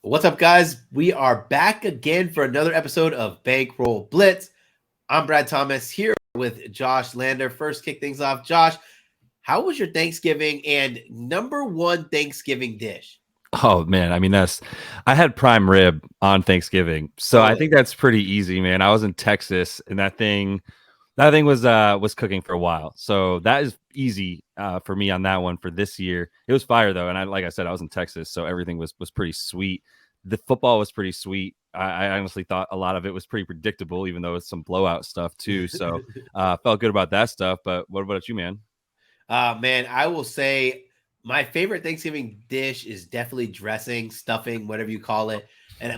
What's up, guys? We are back again for another episode of Bankroll Blitz. I'm Brad Thomas here with Josh Lander. First, kick things off. Josh, how was your Thanksgiving and number one Thanksgiving dish? Oh man, I had prime rib on Thanksgiving. So I think Really? that's pretty easy, man. I was in Texas and that thing was cooking for a while. So that is easy for me on that one for this year. It was fire though, and like I said, I was in Texas, so everything was pretty sweet. The football was pretty sweet. I honestly thought a lot of it was pretty predictable, even though it's some blowout stuff too. So felt good about that stuff. But what about you, man? Man, I will say my favorite Thanksgiving dish is definitely dressing, stuffing, whatever you call it.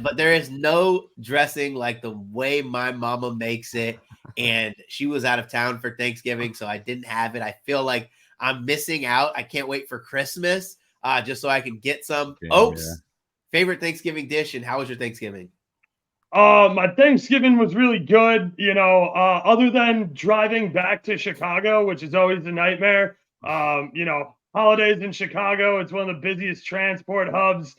But there is no dressing like the way my mama makes it. And she was out of town for Thanksgiving, so I didn't have it. I feel like I'm missing out. I can't wait for Christmas, just so I can get some. Damn, yeah. Oaks, favorite Thanksgiving dish, and how was your Thanksgiving? My Thanksgiving was really good. Other than driving back to Chicago, which is always a nightmare. Holidays in Chicago, it's one of the busiest transport hubs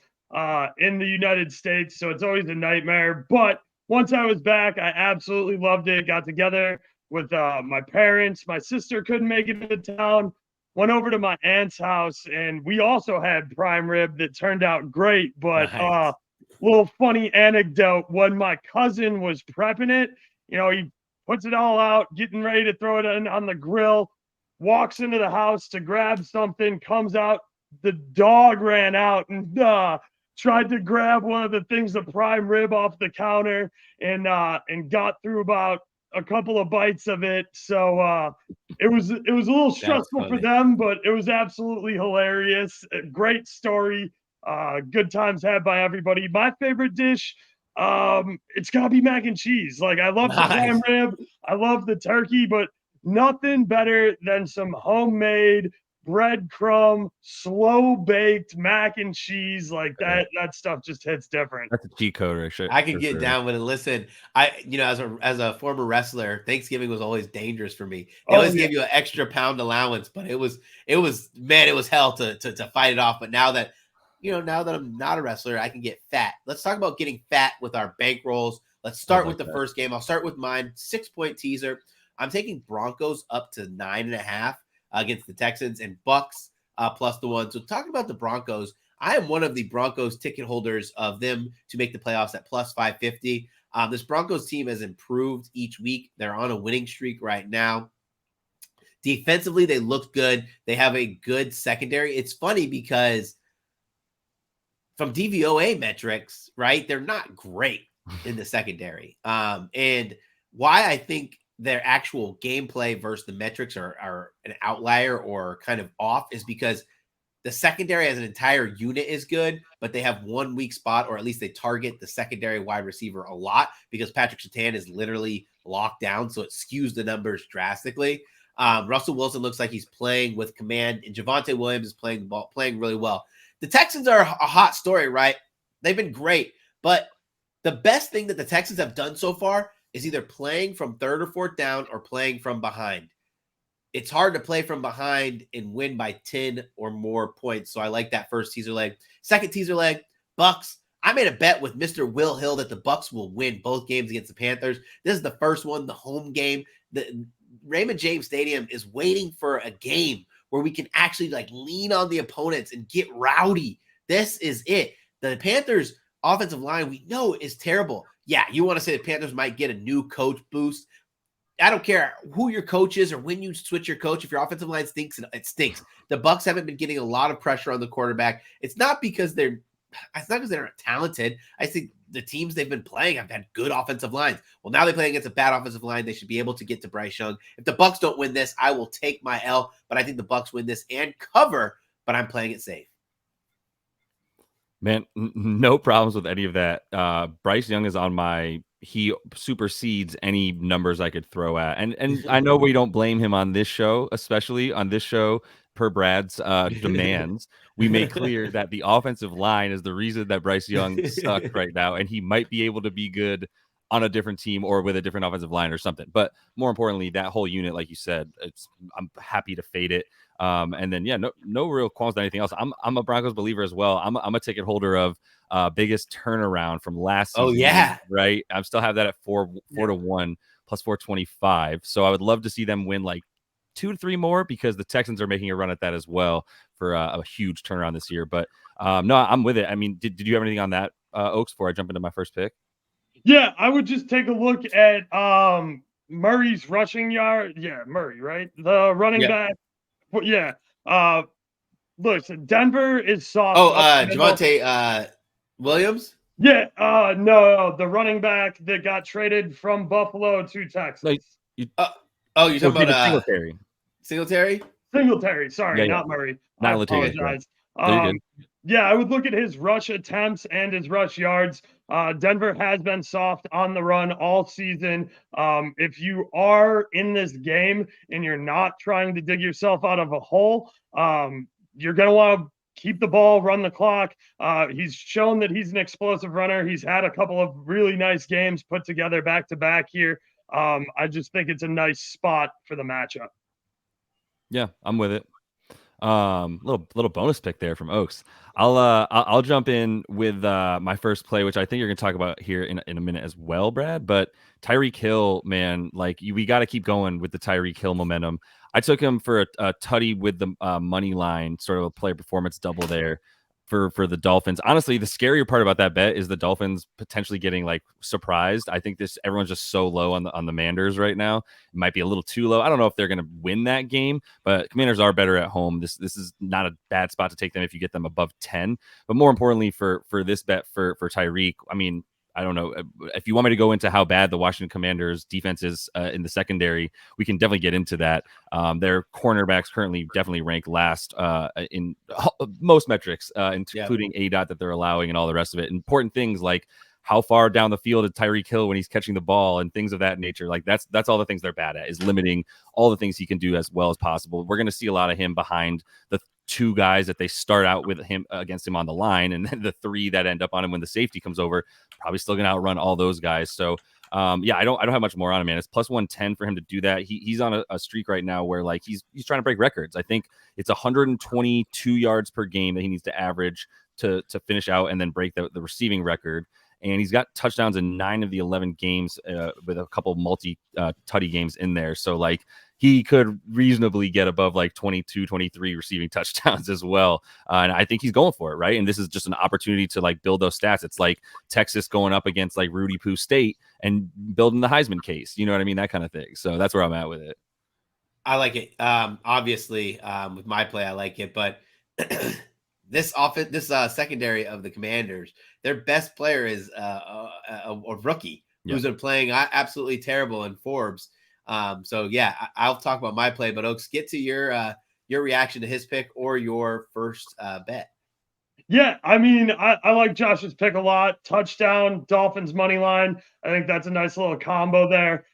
in the United States, so it's always a nightmare. But once I was back, I absolutely loved it. Got together with my parents. My sister couldn't make it into town. Went over to my aunt's house, and we also had prime rib that turned out great. But Nice. little funny anecdote, when my cousin was prepping it, he puts it all out, getting ready to throw it in on the grill, walks into the house to grab something, comes out, the dog ran out and tried to grab one of the things, the prime rib off the counter, and got through about a couple of bites of it. So it was a little That's stressful for funny. them, but it was absolutely hilarious. A great story. Good times had by everybody. My favorite dish, it's gotta be mac and cheese. Like, I love the prime Nice. rib, I love the turkey, but nothing better than some homemade breadcrumb, slow baked mac and cheese. Like Right. that stuff just hits different. That's a cheat code, right? I can For get sure. down with it. Listen, as a former wrestler, Thanksgiving was always dangerous for me. They Oh always yeah. gave you an extra pound allowance, but it was man, it was hell to fight it off. But now that I'm not a wrestler, I can get fat. Let's talk about getting fat with our bankrolls. Let's I start with like the that. first game. I'll start with mine. 6 point teaser. I'm taking Broncos up to 9.5 against the Texans and Bucks plus the one. So talking about the Broncos, I am one of the Broncos ticket holders of them to make the playoffs at plus 550. This Broncos team has improved each week. They're on a winning streak right now. Defensively, they look good. They have a good secondary. It's funny because from DVOA metrics, right, they're not great in the secondary. And why I think their actual gameplay versus the metrics are an outlier or kind of off is because the secondary as an entire unit is good, but they have one weak spot, or at least they target the secondary wide receiver a lot because Patrick Surtain is literally locked down. So it skews the numbers drastically. Russell Wilson looks like he's playing with command, and Javonte Williams is playing really well. The Texans are a hot story, right? They've been great, but the best thing that the Texans have done so far is either playing from third or fourth down or playing from behind. It's hard to play from behind and win by 10 or more points. So I like that first teaser leg. Second teaser leg, Bucks. I made a bet with Mr. Will Hill that the Bucks will win both games against the Panthers. This is the first one, the home game. The Raymond James Stadium is waiting for a game where we can actually like lean on the opponents and get rowdy. This is it. The Panthers offensive line we know is terrible. Yeah, you want to say the Panthers might get a new coach boost. I don't care who your coach is or when you switch your coach. If your offensive line stinks, it stinks. The Bucks haven't been getting a lot of pressure on the quarterback. It's not because they're not talented. I think the teams they've been playing have had good offensive lines. Well, now they play against a bad offensive line. They should be able to get to Bryce Young. If the Bucks don't win this, I will take my L. But I think the Bucks win this and cover. But I'm playing it safe. Man, no problems with any of that. Bryce Young is on my. He supersedes any numbers I could throw at, and I know we don't blame him on this show, especially on this show. Per Brad's demands, we make clear that the offensive line is the reason that Bryce Young sucks right now, and he might be able to be good on a different team or with a different offensive line or something. But more importantly, that whole unit, like you said, I'm happy to fade it. And then no real qualms on anything else. I'm a Broncos believer as well. I'm a ticket holder of biggest turnaround from last season. Oh yeah, right. I still have that at 4-1 plus 425. So I would love to see them win like 2 to 3 more, because the Texans are making a run at that as well for a huge turnaround this year. But no, I'm with it. I mean, did you have anything on that, Oaks, before I jump into my first pick? Yeah, I would just take a look at Murray's rushing yard. Yeah, Murray, right? The running back. Yeah. Listen, Denver is soft. Oh, Javonte Williams. Yeah. No, the running back that got traded from Buffalo to Texas. Like, you're talking about Singletary. Singletary. Sorry, Yeah. not Murray. Not I apologize. Good. Yeah, I would look at his rush attempts and his rush yards. Denver has been soft on the run all season. If you are in this game and you're not trying to dig yourself out of a hole, you're going to want to keep the ball, run the clock. He's shown that he's an explosive runner. He's had a couple of really nice games put together back to back here. I just think it's a nice spot for the matchup. Yeah, I'm with it. Little bonus pick there from Oaks. I'll jump in with my first play, which I think you're gonna talk about here in a minute as well, Brad. But Tyreek Hill, man, like we got to keep going with the Tyreek Hill momentum. I took him for a tutty with the money line, sort of a player performance double there for the Dolphins. Honestly, the scarier part about that bet is the Dolphins potentially getting like surprised. I think everyone's just so low on the Manders right now. It might be a little too low. I don't know if they're going to win that game, but Commanders are better at home. This is not a bad spot to take them if you get them above 10. But more importantly for this bet for Tyreek, I mean, I don't know if you want me to go into how bad the Washington Commanders defense is in the secondary. We can definitely get into that. Their cornerbacks currently definitely rank last in most metrics, including ADOT that they're allowing and all the rest of it. Important things like how far down the field is Tyreek Hill when he's catching the ball and things of that nature. Like that's all the things they're bad at, is limiting all the things he can do as well as possible. We're going to see a lot of him behind the 2 guys that they start out with him against him on the line, and then the 3 that end up on him when the safety comes over, probably still going to outrun all those guys. So yeah, I don't have much more on him, man. It's plus 110 for him to do that. He's on a streak right now where like he's trying to break records. I think it's 122 yards per game that he needs to average to finish out and then break the receiving record. And he's got touchdowns in 9 of the 11 games with a couple multi-tutty games in there. So like he could reasonably get above like 22, 23 receiving touchdowns as well. And I think he's going for it, right? And this is just an opportunity to like build those stats. It's like Texas going up against like Rudy Poo State and building the Heisman case. You know what I mean? That kind of thing. So that's where I'm at with it. I like it. Obviously, with my play, I like it. But this secondary of the Commanders, their best player is a rookie who's been playing absolutely terrible in Forbes. So yeah, I'll talk about my play, but Oaks, get to your reaction to his pick or your first bet. Yeah, I mean, I like Josh's pick a lot. Touchdown, Dolphins money line. I think that's a nice little combo there.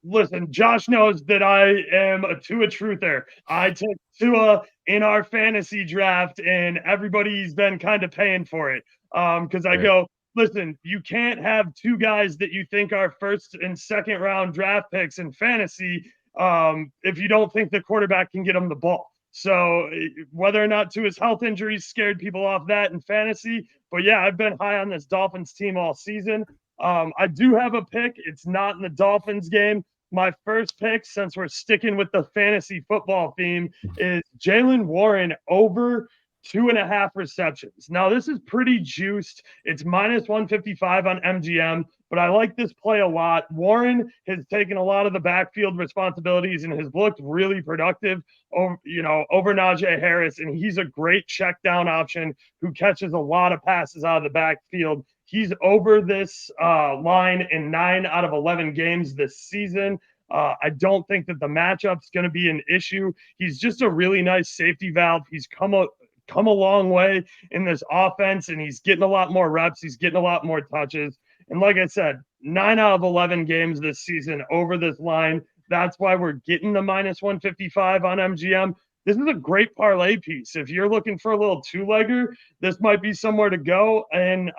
Listen, Josh knows that I am a Tua truther. I took Tua in our fantasy draft, and everybody's been kind of paying for it. Because I go, listen, you can't have 2 guys that you think are first and second round draft picks in fantasy if you don't think the quarterback can get them the ball. So whether or not Tua's health injuries scared people off that in fantasy, but yeah, I've been high on this Dolphins team all season. I do have a pick. It's not in the Dolphins game. My first pick, since we're sticking with the fantasy football theme, is Jaylen Warren over 2.5 receptions. Now, this is pretty juiced. It's minus 155 on MGM, but I like this play a lot. Warren has taken a lot of the backfield responsibilities and has looked really productive over Najee Harris, and he's a great check down option who catches a lot of passes out of the backfield. He's over this line in 9 out of 11 games this season. I don't think that the matchup's going to be an issue. He's just a really nice safety valve. He's come a long way in this offense, and he's getting a lot more reps. He's getting a lot more touches. And like I said, 9 out of 11 games this season over this line. That's why we're getting the minus 155 on MGM. This is a great parlay piece. If you're looking for a little 2-legger, this might be somewhere to go. And,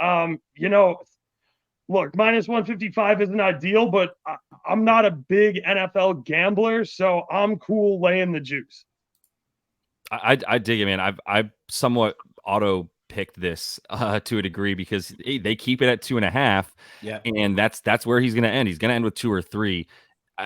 look, minus 155 isn't ideal, but I'm not a big NFL gambler, so I'm cool laying the juice. I dig it, man. I've somewhat auto picked this to a degree because they keep it at 2.5, Yeah. and that's where he's going to end. He's going to end with 2 or 3.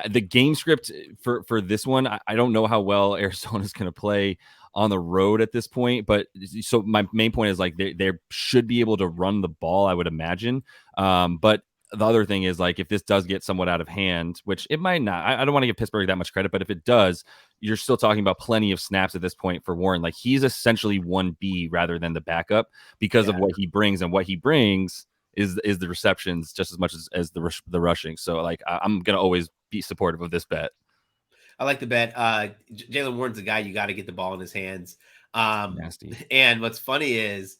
The game script for this one, I don't know how well Arizona's going to play on the road at this point, but so my main point is like they should be able to run the ball, I would imagine. But the other thing is like if this does get somewhat out of hand, which it might not, I don't want to give Pittsburgh that much credit, but if it does, you're still talking about plenty of snaps at this point for Warren. Like he's essentially 1B rather than the backup because of what he brings, and what he brings is the receptions just as much as the rushing. So like I'm gonna always be supportive of this bet. I like the bet. Jaylen Warren's a guy you got to get the ball in his hands. Nasty. And what's funny is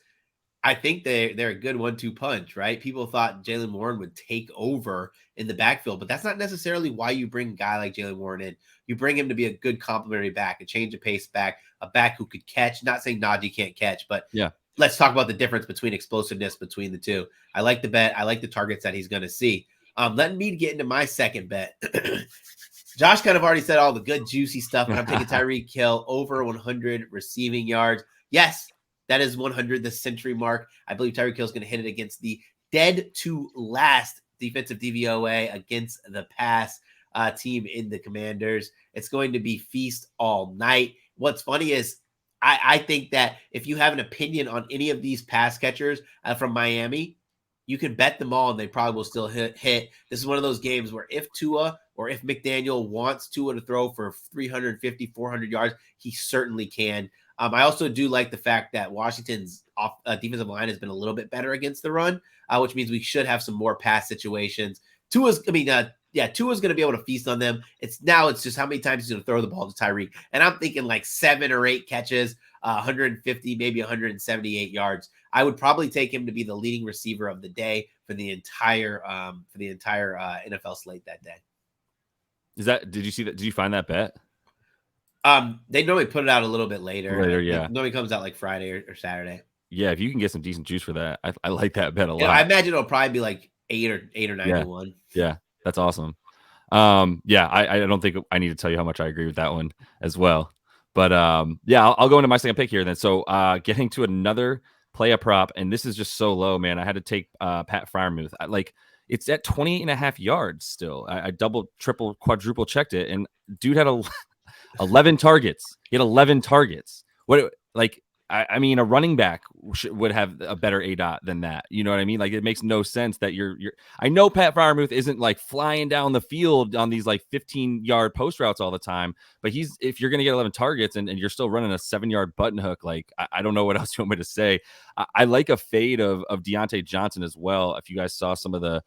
I think they're a good 1-2 punch, right? People thought Jaylen Warren would take over in the backfield, but that's not necessarily why you bring a guy like Jaylen Warren in. You bring him to be a good complementary back, a change of pace back, a back who could catch. Not saying Najee can't catch, but yeah, let's talk about the difference between explosiveness between the two. I like the bet. I like the targets that he's going to see. Let me get into my second bet. Josh kind of already said all the good juicy stuff, but I'm taking Tyreek Hill over 100 receiving yards. Yes, that is 100, the century mark. I believe Tyreek Hill is going to hit it against the dead to last defensive DVOA against the pass team in the Commanders. It's going to be feast all night. What's funny is I think that if you have an opinion on any of these pass catchers from Miami, you can bet them all and they probably will still hit. This is one of those games where if Tua or if McDaniel wants Tua to throw for 350, 400 yards, he certainly can. I also do like the fact that Washington's defensive line has been a little bit better against the run, which means we should have some more pass situations. Tua's going to be able to feast on them. It's just how many times he's going to throw the ball to Tyreek. And I'm thinking like 7 or 8 catches, 150, maybe 178 yards. I would probably take him to be the leading receiver of the day for the entire NFL slate that day. Did you see that? Did you find that bet? They normally put it out a little bit later. Yeah. It normally comes out like Friday or Saturday. Yeah, if you can get some decent juice for that, I like that bet a lot. I imagine it'll probably be like 8 or 9 to 1. Yeah, that's awesome. I don't think I need to tell you how much I agree with that one as well. But I'll go into my second pick here then. So getting to another play a prop, and this is just so low, man. I had to take Pat Freiermuth. It's at 28.5 yards still. I double, triple, quadruple checked it, and dude had 11 targets. He had 11 targets. I mean, a running back would have a better ADOT than that. You know what I mean? Like, it makes no sense that you're. I know Pat Freiermuth isn't like flying down the field on these like 15-yard post routes all the time, but if you're going to get 11 targets and you're still running a 7-yard button hook, like I don't know what else you want me to say. I like a fade of Deontay Johnson as well. If you guys saw some of the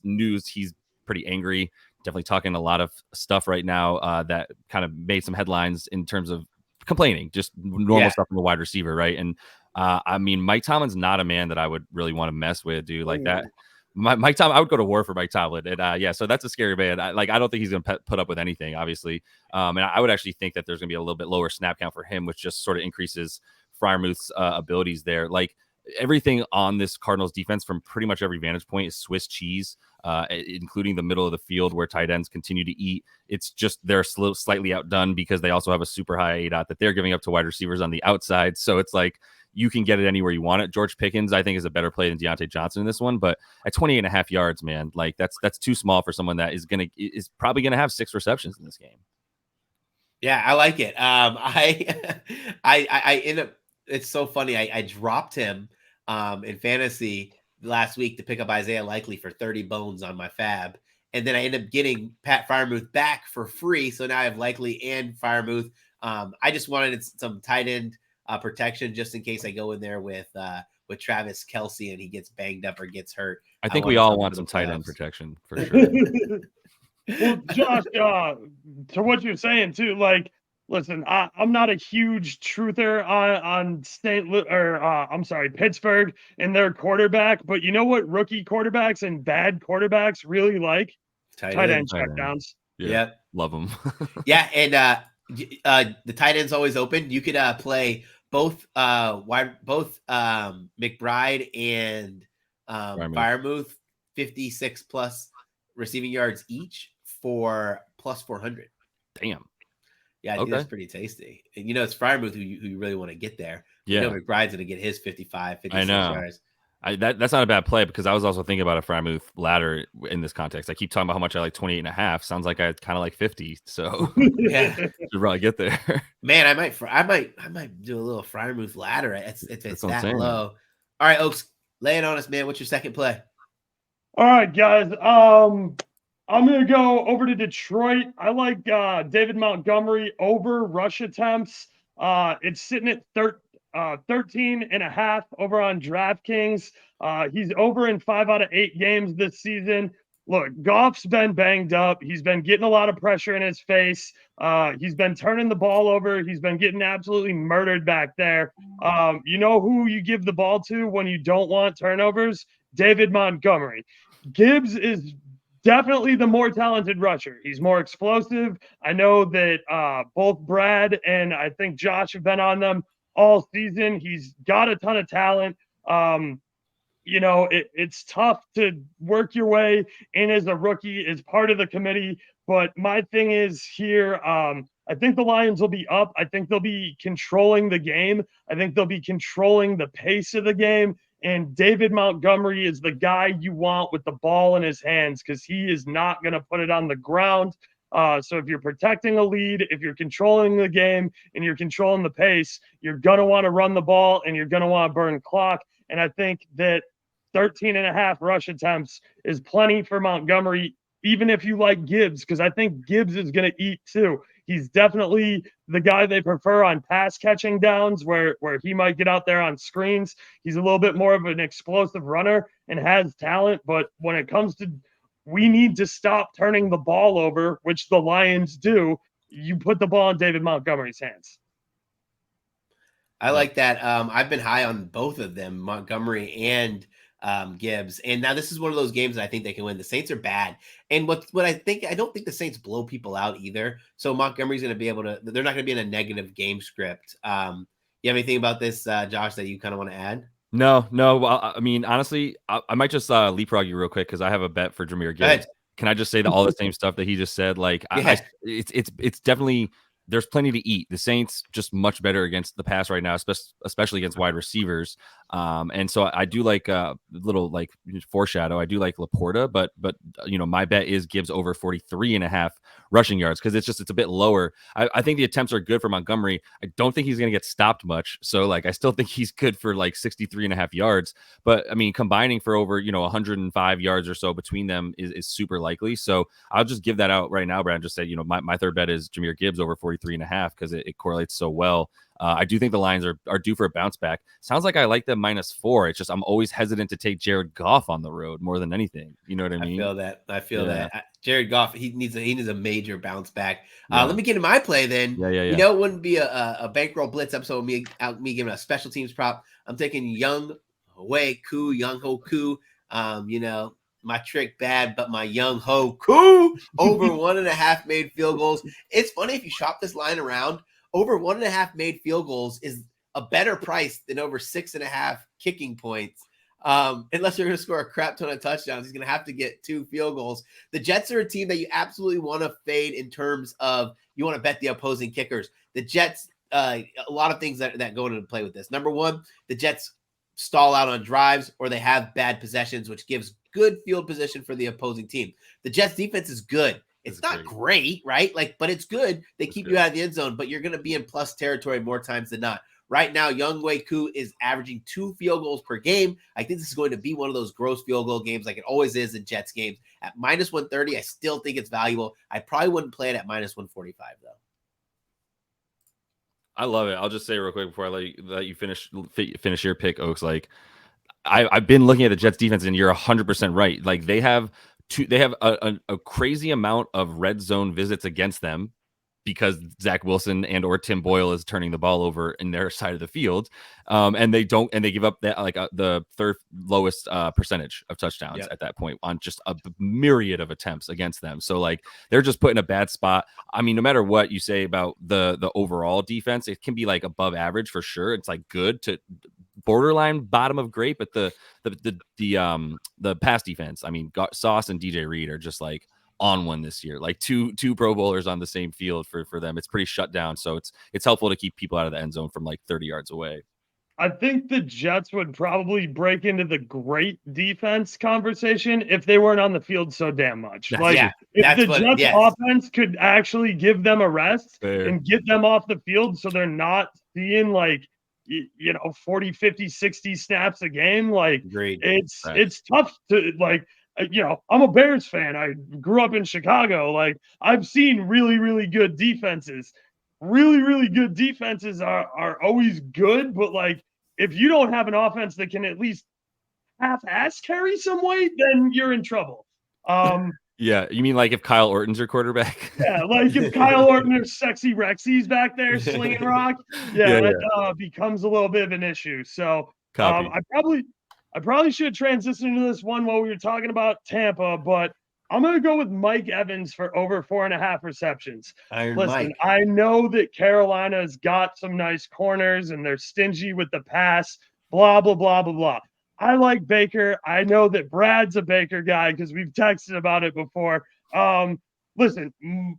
news, he's pretty angry. Definitely talking a lot of stuff right now that kind of made some headlines in terms of complaining, just normal stuff from a wide receiver, right? And I mean, Mike Tomlin's not a man that I would really want to mess with, dude. Like that, Mike Tomlin, I would go to war for Mike Tomlin, and so that's a scary man. I don't think he's going to put up with anything, obviously. And I would actually think that there's going to be a little bit lower snap count for him, which just sort of increases Freiermuth's abilities there. Like everything on this Cardinals defense from pretty much every vantage point is Swiss cheese, including the middle of the field where tight ends continue to eat. It's just they're slightly outdone because they also have a super high ADOT that they're giving up to wide receivers on the outside. So it's like you can get it anywhere you want it. George Pickens, I think, is a better play than Deontay Johnson in this one, but at 28.5 yards, man, like that's too small for someone that is probably gonna have 6 receptions in this game. Yeah, I like it. I end up. It's so funny. I dropped him in fantasy last week to pick up Isaiah Likely for 30 bones on my fab. And then I end up getting Pat Freiermuth back for free. So now I have Likely and Freiermuth. I just wanted some tight end protection just in case I go in there with Travis Kelce and he gets banged up or gets hurt. I think we all want some tight end protection for sure. Well, Josh, to what you're saying too, like, listen, I'm not a huge truther on Pittsburgh and their quarterback, but you know what rookie quarterbacks and bad quarterbacks really like? Tight end checkdowns. Yeah, love them. Yeah, and the tight end's always open. You could play both McBride and Freiermuth 56 plus receiving yards each for plus 400. Damn. Yeah, I think that's pretty tasty. And it's Freiermuth who you really want to get there. Yeah. McBride's going to get his 55, 56 I know. yards. That's not a bad play because I was also thinking about a Freiermuth ladder in this context. I keep talking about how much I like 28 and a half. Sounds like I kind of like 50. So yeah, should probably get there. Man, I might do a little Freiermuth ladder. If it's that low. All right, Oaks, lay it on us, man. What's your second play? All right, guys. I'm going to go over to Detroit. I like David Montgomery over rush attempts. It's sitting at 13 and a half over on DraftKings. He's over in 5 out of 8 games this season. Look, Goff's been banged up. He's been getting a lot of pressure in his face. He's been turning the ball over. He's been getting absolutely murdered back there. You know who you give the ball to when you don't want turnovers? David Montgomery. Gibbs is definitely the more talented rusher. He's more explosive. I know that both Brad and I think Josh have been on them all season. He's got a ton of talent. It's tough to work your way in as a rookie, as part of the committee. But my thing is here, I think the Lions will be up. I think they'll be controlling the game. I think they'll be controlling the pace of the game. And David Montgomery is the guy you want with the ball in his hands because he is not going to put it on the ground. So if you're protecting a lead, if you're controlling the game and you're controlling the pace, you're going to want to run the ball and you're going to want to burn clock. And I think that 13 and a half rush attempts is plenty for Montgomery, even if you like Gibbs, because I think Gibbs is going to eat too. He's definitely the guy they prefer on pass catching downs where he might get out there on screens. He's a little bit more of an explosive runner and has talent. But when it comes to we need to stop turning the ball over, which the Lions do, you put the ball in David Montgomery's hands. I like that. I've been high on both of them, Montgomery and Gibbs. And now this is one of those games that I think they can win. The Saints are bad. And what I don't think the Saints blow people out either. So Montgomery's going to be able to, they're not going to be in a negative game script. You have anything about this, Josh, that you kind of want to add? No. Well, I mean, honestly, I might just leapfrog you real quick because I have a bet for Jahmyr Gibbs. Can I just say all the same stuff that he just said? Like, yeah. It's definitely, there's plenty to eat. The Saints just much better against the pass right now, especially against wide receivers. And so I do like a little like foreshadow. I do like Laporta, but my bet is Gibbs over 43 and a half rushing yards because it's a bit lower. I think the attempts are good for Montgomery. I don't think he's going to get stopped much. So like I still think he's good for like 63 and a half yards. But I mean, combining for over 105 yards or so between them is super likely. So I'll just give that out right now, Brad. Just say my third bet is Jahmyr Gibbs over 43 and a half because it correlates so well. I do think the Lions are due for a bounce back. Sounds like I like them -4. It's just I'm always hesitant to take Jared Goff on the road more than anything. You know what I mean? I feel that. Jared Goff, he needs a major bounce back. Let me get in my play then. Yeah. It wouldn't be a bankroll blitz episode of me giving a special teams prop. I'm taking Young Ho Koo. My trick bad, but my Young Ho Koo over 1.5 made field goals. It's funny if you shop this line around. Over 1.5 made field goals is a better price than over 6.5 kicking points. Unless you're going to score a crap ton of touchdowns, he's going to have to get 2 field goals. The Jets are a team that you absolutely want to fade in terms of you want to bet the opposing kickers. The Jets, a lot of things that go into play with this. Number one, the Jets stall out on drives or they have bad possessions, which gives good field position for the opposing team. The Jets defense is good. It's not great, right? But it's good. They keep you out of the end zone, but you're going to be in plus territory more times than not. Right now, Young Koo is averaging 2 field goals per game. I think this is going to be one of those gross field goal games like it always is in Jets games. At -130, I still think it's valuable. I probably wouldn't play it at -145, though. I love it. I'll just say real quick before I let you finish your pick, Oaks. Like, I've been looking at the Jets defense, and you're 100% right. Like, they have a crazy amount of red zone visits against them because Zach Wilson and or Tim Boyle is turning the ball over in their side of the field. And they give up that the third lowest percentage of touchdowns at that point on just a myriad of attempts against them. So like they're just put in a bad spot. I mean, no matter what you say about the overall defense, it can be like above average for sure. It's like good to borderline bottom of great, but the pass defense. I mean, Sauce and DJ Reed are just like on one this year, like two Pro Bowlers on the same field for them. It's pretty shut down, so it's helpful to keep people out of the end zone from like 30 yards away. I think the Jets would probably break into the great defense conversation if they weren't on the field so damn much. If the Jets offense could actually give them a rest and get them off the field so they're not seeing 40, 50, 60 snaps a game, it's tough to I'm a Bears fan. I grew up in Chicago. I've seen really, really good defenses. Really, really good defenses are always good, but if you don't have an offense that can at least half-ass carry some weight, then you're in trouble. Yeah, you mean like if Kyle Orton's your quarterback? Yeah, if Kyle Orton or Sexy Rexy's back there slinging rock, becomes a little bit of an issue. So I probably should transition to this one while we were talking about Tampa, but I'm going to go with Mike Evans for over 4.5 receptions. Listen, I know that Carolina's got some nice corners and they're stingy with the pass, blah, blah, blah, blah, blah. I like Baker. I know that Brad's a Baker guy because we've texted about it before. Listen,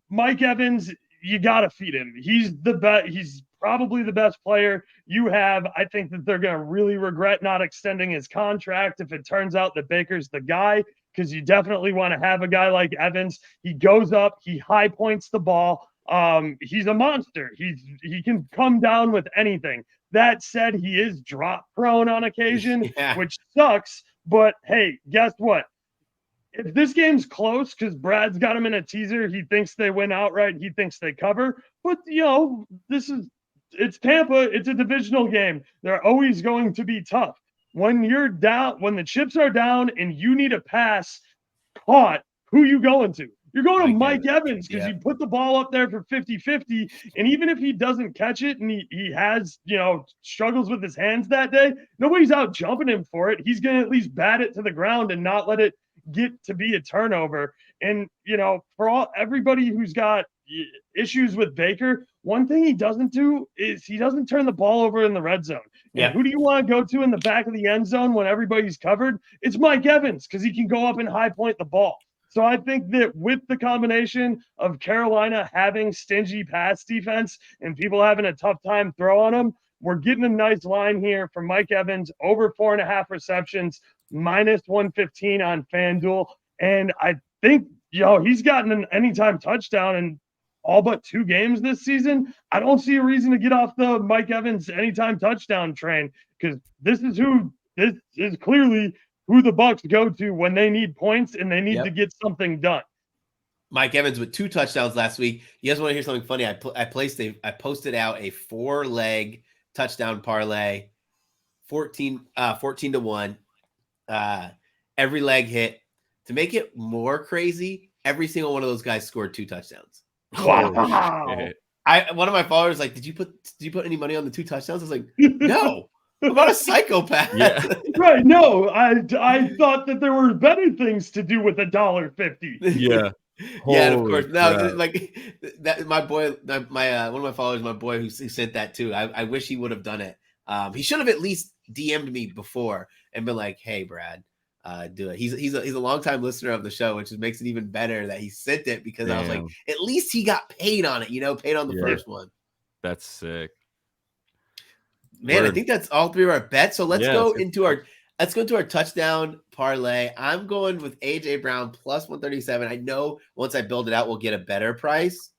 Mike Evans, you got to feed him. He's the best. He's probably the best player you have. I think that they're going to really regret not extending his contract if it turns out that Baker's the guy, because you definitely want to have a guy like Evans. He goes up, he high points the ball. He's a monster. He can come down with anything. That said, he is drop prone on occasion, which sucks. But hey, guess what? If this game's close, because Brad's got him in a teaser, he thinks they win outright. He thinks they cover. But it's Tampa. It's a divisional game. They're always going to be tough. When you're down, when the chips are down and you need a pass caught, who you going to? You're going to Mike Evans because you put the ball up there for 50-50. And even if he doesn't catch it and he has, struggles with his hands that day, nobody's out jumping him for it. He's going to at least bat it to the ground and not let it get to be a turnover. And, for everybody who's got issues with Baker, one thing he doesn't do is he doesn't turn the ball over in the red zone. Yeah. Who do you want to go to in the back of the end zone when everybody's covered? It's Mike Evans because he can go up and high point the ball. So I think that with the combination of Carolina having stingy pass defense and people having a tough time throwing them, we're getting a nice line here for Mike Evans, over 4.5 receptions, minus 115 on FanDuel. And I think, he's gotten an anytime touchdown in all but 2 games this season. I don't see a reason to get off the Mike Evans anytime touchdown train, because this is clearly who the Bucs go to when they need points and they need to get something done. Mike Evans with 2 touchdowns last week. You guys want to hear something funny? I posted out a 4-leg touchdown parlay, 14 to 1. Every leg hit. To make it more crazy, every single one of those guys scored 2 touchdowns. Wow. One of my followers did you put any money on the 2 touchdowns? I was like, no. I'm not a psychopath. Yeah. Right. No, I thought that there were better things to do with $1.50. Yeah. Yeah, and of course. No, that my boy, my one of my followers, my boy who sent that too. I wish he would have done it. He should have at least DM'd me before and been like, "Hey, Brad, do it." He's a longtime listener of the show, which makes it even better that he sent it, because I was like, at least he got paid on it. Paid on the first one. That's sick. Man, I think that's all 3 of our bets. So let's go into our touchdown parlay. I'm going with AJ Brown plus 137. I know once I build it out, we'll get a better price.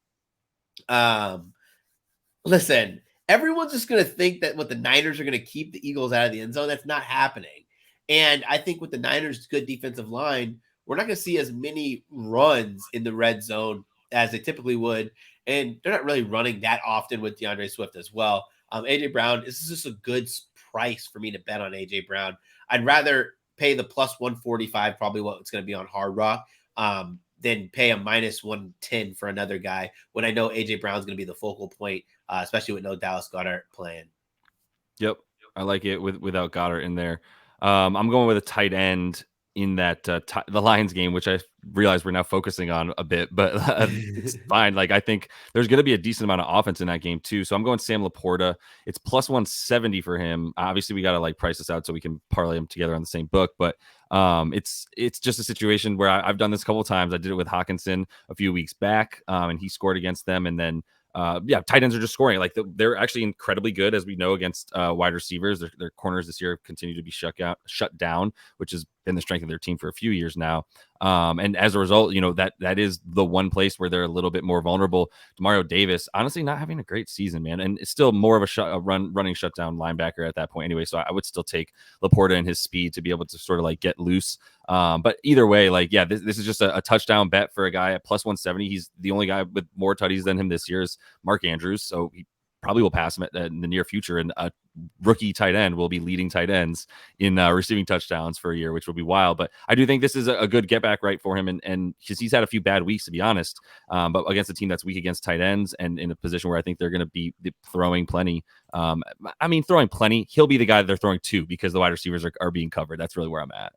Listen, everyone's just going to think that the Niners are going to keep the Eagles out of the end zone. That's not happening. And I think with the Niners' good defensive line, we're not going to see as many runs in the red zone as they typically would. And they're not really running that often with DeAndre Swift as well. AJ Brown, this is just a good price for me to bet on AJ Brown. I'd rather pay the plus 145, probably what it's going to be on Hard Rock, than pay a minus 110 for another guy when I know AJ Brown's going to be the focal point, especially with no Dallas Goedert playing. Yep. I like it without Goddard in there. I'm going with a tight end in that the Lions game, which I realize we're now focusing on a bit, but it's fine. Like, I think there's going to be a decent amount of offense in that game too. So I'm going Sam Laporta. It's plus 170 for him. Obviously, we got to like price this out so we can parlay them together on the same book. But it's just a situation where I've done this a couple of times. I did it with Hawkinson a few weeks back, and he scored against them, and then tight ends are just scoring. Like they're actually incredibly good, as we know, against wide receivers. Their corners this year continue to be shut down, which has been the strength of their team for a few years now. And as a result, that is the one place where they're a little bit more vulnerable. Demario Davis, honestly, not having a great season, man, and it's still more of a running shutdown linebacker at that point anyway. So I would still take Laporta and his speed to be able to sort of like get loose. But either way, like, yeah, this is just a touchdown bet for a guy at plus 170. He's the only guy with more tutties than him this year is Mark Andrews. So he probably will pass him in the near future. And a rookie tight end will be leading tight ends in receiving touchdowns for a year, which will be wild. But I do think this is a good get back right for him. And because he's had a few bad weeks, to be honest, but against a team that's weak against tight ends and in a position where I think they're going to be throwing plenty. Throwing plenty. He'll be the guy that they're throwing to because the wide receivers are being covered. That's really where I'm at.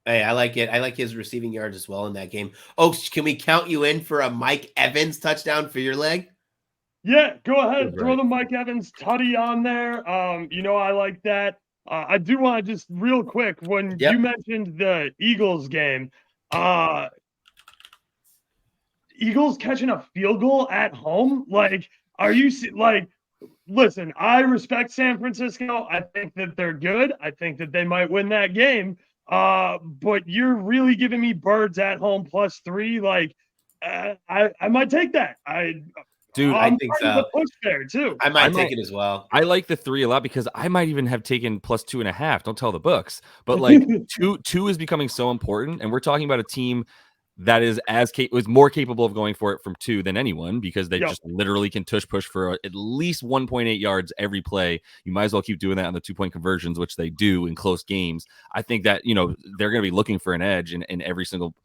Hey, I like it. I like his receiving yards as well in that game. Oaks, can we count you in for a Mike Evans touchdown for your leg? Yeah, go ahead. Throw the Mike Evans tutty on there. I like that. I do want to just real quick, when you mentioned the Eagles game, Eagles catching a field goal at home. Like, are you like, listen, I respect San Francisco. I think that they're good. I think that they might win that game. But you're really giving me Birds at home +3. Like, I might take that. Dude, I think so. Push there too. I might take it as well. I like the 3 a lot because I might even have taken +2.5. Don't tell the books, but like two is becoming so important, and we're talking about a team that is was more capable of going for it from 2 than anyone because they just literally can push for at least 1.8 yards every play. You might as well keep doing that on the 2-point conversions, which they do in close games. I think that they're going to be looking for an edge in every single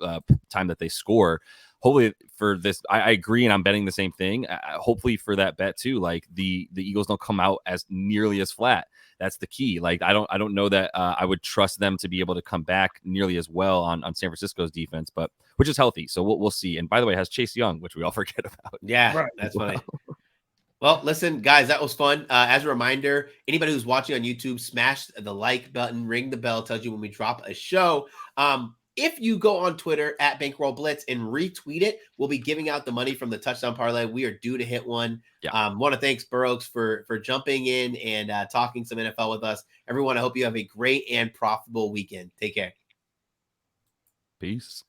time that they score. Hopefully for this, I agree, and I'm betting the same thing. Hopefully for that bet too, like the Eagles don't come out as nearly as flat. That's the key. Like I don't know that I would trust them to be able to come back nearly as well on San Francisco's defense, but which is healthy. So we'll see. And by the way, it has Chase Young, which we all forget about. Yeah, right. That's funny. Well, listen, guys, that was fun. As a reminder, anybody who's watching on YouTube, smash the like button, ring the bell, tells you when we drop a show. If you go on Twitter at Bankroll Blitz and retweet it, we'll be giving out the money from the touchdown parlay. We are due to hit one. Want to thank Burrows for jumping in and talking some NFL with us. Everyone, I hope you have a great and profitable weekend. Take care. Peace.